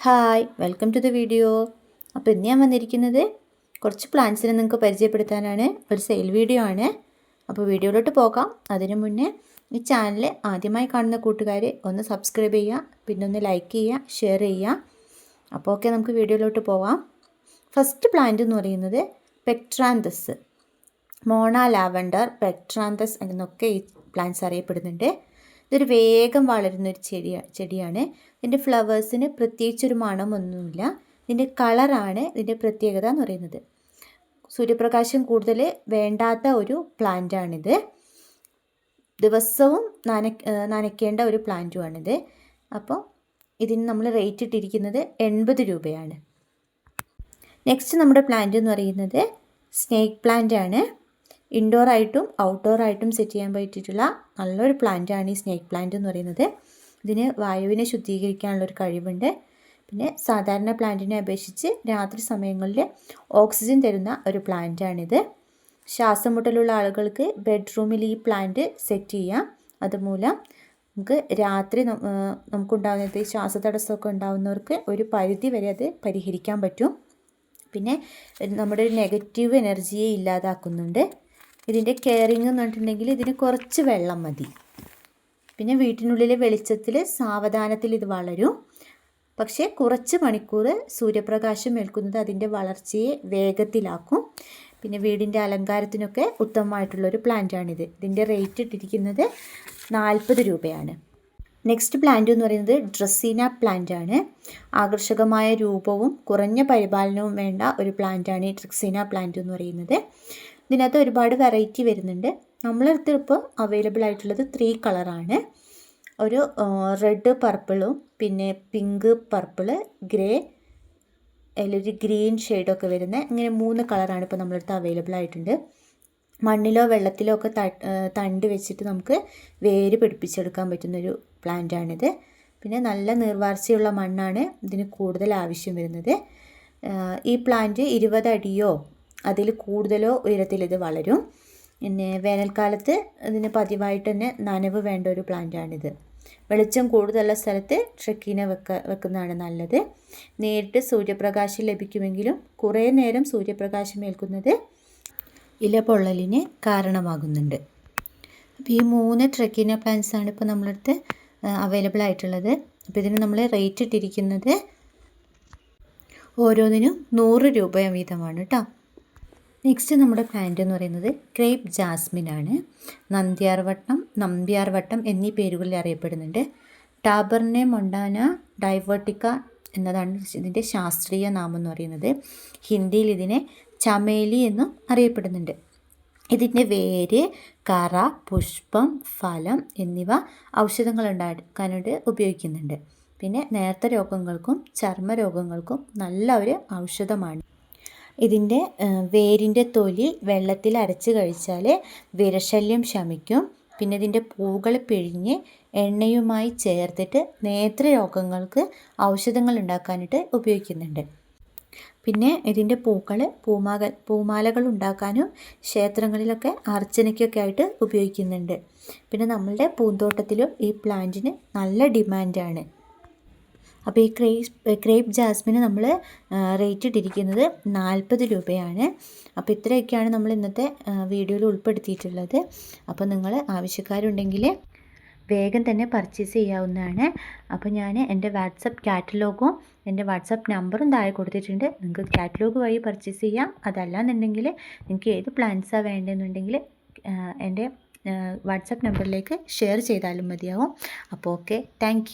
Hi welcome to the video. അപ്പോൾ ഇന്ന് ഞാൻ വന്നിരിക്കുന്നത് കുറച്ച് പ്ലാന്റ്സിനെ നിങ്ങൾക്ക് പരിചയപ്പെടുത്താനാണ്. ഒരു സെയിൽ വീഡിയോ ആണ്. അപ്പോൾ വീഡിയോയിലോട്ട് പോകാം. അതിനു മുന്നേ ഈ ചാനൽ ആദ്യമായി കാണുന്ന കൂട്ടുകാർ ഒന്ന് സബ്സ്ക്രൈബ് ചെയ്യുക, പിന്നെ ഒന്ന് ലൈക്ക് ചെയ്യുക, ഷെയർ ചെയ്യുക. അപ്പോൾ ഓക്കെ, നമുക്ക് വീഡിയോയിലോട്ട് പോകാം. ഫസ്റ്റ് പ്ലാന്റ് എന്ന് പറയുന്നത് പെട്രാന്തസ്, മോണ ലാവൻഡർ, പെട്രാന്തസ് എന്നൊക്കെ ഈ പ്ലാന്റ്സ് അറിയപ്പെടുന്നുണ്ട്. ഇതൊരു വേഗം വളരുന്നൊരു ചെടിയാണ്. ഇതിൻ്റെ ഫ്ലവേഴ്സിന് പ്രത്യേകിച്ചൊരു മണമൊന്നുമില്ല. ഇതിൻ്റെ കളറാണ് ഇതിൻ്റെ പ്രത്യേകത എന്ന് പറയുന്നത്. സൂര്യപ്രകാശം കൂടുതൽ വേണ്ടാത്ത ഒരു പ്ലാന്റാണിത്. ദിവസവും നനയ്ക്കേണ്ട ഒരു പ്ലാന്റുമാണിത്. അപ്പോൾ ഇതിന് നമ്മൾ റേറ്റ് ഇട്ടിരിക്കുന്നത് 80 രൂപയാണ്. നെക്സ്റ്റ് നമ്മുടെ പ്ലാന്റ് എന്ന് പറയുന്നത് സ്നേക്ക് പ്ലാന്റ് ആണ്. ഇൻഡോർ ആയിട്ടും ഔട്ട്ഡോർ ആയിട്ടും സെറ്റ് ചെയ്യാൻ പറ്റിയിട്ടുള്ള നല്ലൊരു പ്ലാന്റാണ് ഈ സ്നേക്ക് പ്ലാന്റ് എന്ന് പറയുന്നത്. ഇതിന് വായുവിനെ ശുദ്ധീകരിക്കാനുള്ളൊരു കഴിവുണ്ട്. പിന്നെ സാധാരണ പ്ലാന്റിനെ അപേക്ഷിച്ച് രാത്രി സമയങ്ങളിൽ ഓക്സിജൻ തരുന്ന ഒരു പ്ലാന്റാണിത്. ശ്വാസം മുട്ടലുള്ള ആളുകൾക്ക് ബെഡ്റൂമിൽ ഈ പ്ലാന്റ് സെറ്റ് ചെയ്യാം. അതുമൂലം നമുക്ക് രാത്രി നമുക്കുണ്ടാകുന്നത് ശ്വാസതടസ്സമൊക്കെ ഉണ്ടാകുന്നവർക്ക് ഒരു പരിധി വരെ അത് പരിഹരിക്കാൻ പറ്റും. പിന്നെ നമ്മുടെ ഒരു നെഗറ്റീവ് എനർജിയെ ഇല്ലാതാക്കുന്നുണ്ട്. ഇതിൻ്റെ കെയറിങ് എന്ന് പറഞ്ഞിട്ടുണ്ടെങ്കിൽ ഇതിന് കുറച്ച് വെള്ളം മതി. പിന്നെ വീട്ടിനുള്ളിലെ വെളിച്ചത്തിൽ സാവധാനത്തിൽ ഇത് വളരും. പക്ഷേ കുറച്ച് മണിക്കൂർ സൂര്യപ്രകാശം ഏൽക്കുന്നത് അതിൻ്റെ വളർച്ചയെ വേഗത്തിലാക്കും. പിന്നെ വീടിൻ്റെ അലങ്കാരത്തിനൊക്കെ ഉത്തമമായിട്ടുള്ളൊരു പ്ലാന്റാണിത്. ഇതിൻ്റെ റേറ്റ് ഇട്ടിരിക്കുന്നത് 40 രൂപയാണ്. നെക്സ്റ്റ് പ്ലാന്റ് എന്ന് പറയുന്നത് ഡ്രസ്സീന പ്ലാന്റ് ആണ്. ആകർഷകമായ രൂപവും കുറഞ്ഞ പരിപാലനവും വേണ്ട ഒരു പ്ലാന്റാണ് ഈ ഡ്രസ്സീന പ്ലാന്റ് എന്ന് പറയുന്നത്. ഇതിനകത്ത് ഒരുപാട് വെറൈറ്റി വരുന്നുണ്ട്. നമ്മളടുത്ത് ഇപ്പോൾ അവൈലബിൾ ആയിട്ടുള്ളത് 3 കളറാണ്. ഒരു റെഡ് പർപ്പിളും, പിന്നെ പിങ്ക് പർപ്പിള്, ഗ്രേ, അതിലൊരു ഗ്രീൻ ഷെയ്ഡൊക്കെ വരുന്ന ഇങ്ങനെ 3 കളറാണ് ഇപ്പോൾ നമ്മളടുത്ത് അവൈലബിൾ ആയിട്ടുണ്ട്. മണ്ണിലോ വെള്ളത്തിലോ ഒക്കെ തണ്ട് വെച്ചിട്ട് നമുക്ക് വേര് പിടിപ്പിച്ചെടുക്കാൻ പറ്റുന്നൊരു പ്ലാന്റാണിത്. പിന്നെ നല്ല നീർവാർച്ചയുള്ള മണ്ണാണ് ഇതിന് കൂടുതൽ ആവശ്യം വരുന്നത്. ഈ പ്ലാന്റ് 20 അടിയോ അതിൽ കൂടുതലോ ഉയരത്തിൽ ഇത് വളരും. പിന്നെ വേനൽക്കാലത്ത് ഇതിന് പതിവായിട്ട് തന്നെ നനവ് വേണ്ട ഒരു പ്ലാന്റാണിത്. വെളിച്ചം കൂടുതലുള്ള സ്ഥലത്ത് ട്രക്കീനെ വെക്കുന്നതാണ് നല്ലത്. നേരിട്ട് സൂര്യപ്രകാശം ലഭിക്കുമെങ്കിലും കുറേ നേരം സൂര്യപ്രകാശം ഏൽക്കുന്നത് ഇല പൊള്ളലിന് കാരണമാകുന്നുണ്ട്. അപ്പോൾ ഈ 3 ട്രക്കീന പ്ലാന്റ്സാണ് ഇപ്പോൾ നമ്മളടുത്ത് അവൈലബിൾ ആയിട്ടുള്ളത്. അപ്പോൾ ഇതിന് നമ്മൾ റേറ്റ് ഇട്ടിരിക്കുന്നത് ഓരോന്നിനും 100 രൂപ വീതമാണ് കേട്ടോ. നെക്സ്റ്റ് നമ്മുടെ പ്ലാന്റ് എന്ന് പറയുന്നത് ക്രേപ്പ് ജാസ്മിൻ ആണ്. നമ്പ്യാർ വട്ടം എന്നീ പേരുകളിൽ അറിയപ്പെടുന്നുണ്ട്. ടാബർനെ മൊണ്ടാന ഡൈവേർട്ടിക്ക എന്നതാണ് ഇതിൻ്റെ ശാസ്ത്രീയ നാമം എന്ന് പറയുന്നത്. ഹിന്ദിയിൽ ഇതിനെ ചമേലി എന്നും അറിയപ്പെടുന്നുണ്ട്. ഇതിൻ്റെ വേര്, കറ, പുഷ്പം, ഫലം എന്നിവ ഔഷധങ്ങൾ ഉണ്ടാക്കാനായിട്ട് ഉപയോഗിക്കുന്നുണ്ട്. പിന്നെ നേർത്ത രോഗങ്ങൾക്കും ചർമ്മരോഗങ്ങൾക്കും നല്ല ഒരു ഔഷധമാണ്. ഇതിൻ്റെ വേരിൻ്റെ തൊലി വെള്ളത്തിൽ അരച്ച് കഴിച്ചാൽ വിരശല്യം ശമിക്കും. പിന്നെ ഇതിൻ്റെ പൂകൾ പിഴിഞ്ഞ് എണ്ണയുമായി ചേർത്തിട്ട് നേത്രരോഗങ്ങൾക്ക് ഔഷധങ്ങൾ ഉണ്ടാക്കാനായിട്ട് ഉപയോഗിക്കുന്നുണ്ട്. പിന്നെ ഇതിൻ്റെ പൂക്കൾ പൂമാലകൾ ഉണ്ടാക്കാനും ക്ഷേത്രങ്ങളിലൊക്കെ അർച്ചനയ്ക്കൊക്കെ ആയിട്ട് ഉപയോഗിക്കുന്നുണ്ട്. പിന്നെ നമ്മളുടെ പൂന്തോട്ടത്തിലും ഈ പ്ലാന്റിന് നല്ല ഡിമാൻഡാണ്. അപ്പോൾ ഈ ക്രേപ്പ് ജാസ്മിന് നമ്മൾ റേറ്റ് ഇട്ടിരിക്കുന്നത് 40 രൂപയാണ്. അപ്പോൾ ഇത്രയൊക്കെയാണ് നമ്മൾ ഇന്നത്തെ വീഡിയോയിൽ ഉൾപ്പെടുത്തിയിട്ടുള്ളത്. അപ്പോൾ നിങ്ങൾ ആവശ്യക്കാരുണ്ടെങ്കിൽ വേഗം തന്നെ പർച്ചേസ് ചെയ്യാവുന്നതാണ്. അപ്പോൾ ഞാൻ എൻ്റെ വാട്സപ്പ് കാറ്റലോഗും എൻ്റെ വാട്സപ്പ് നമ്പറും താഴെ കൊടുത്തിട്ടുണ്ട്. നിങ്ങൾക്ക് കാറ്റലോഗ് വഴി പർച്ചേസ് ചെയ്യാം. അതല്ലാന്നുണ്ടെങ്കിൽ നിങ്ങൾക്ക് ഏത് പ്ലാൻസാണ് വേണ്ടതെന്നുണ്ടെങ്കിൽ എൻ്റെ വാട്സപ്പ് നമ്പറിലേക്ക് ഷെയർ ചെയ്താലും മതിയാവും. അപ്പോൾ ഓക്കെ, താങ്ക്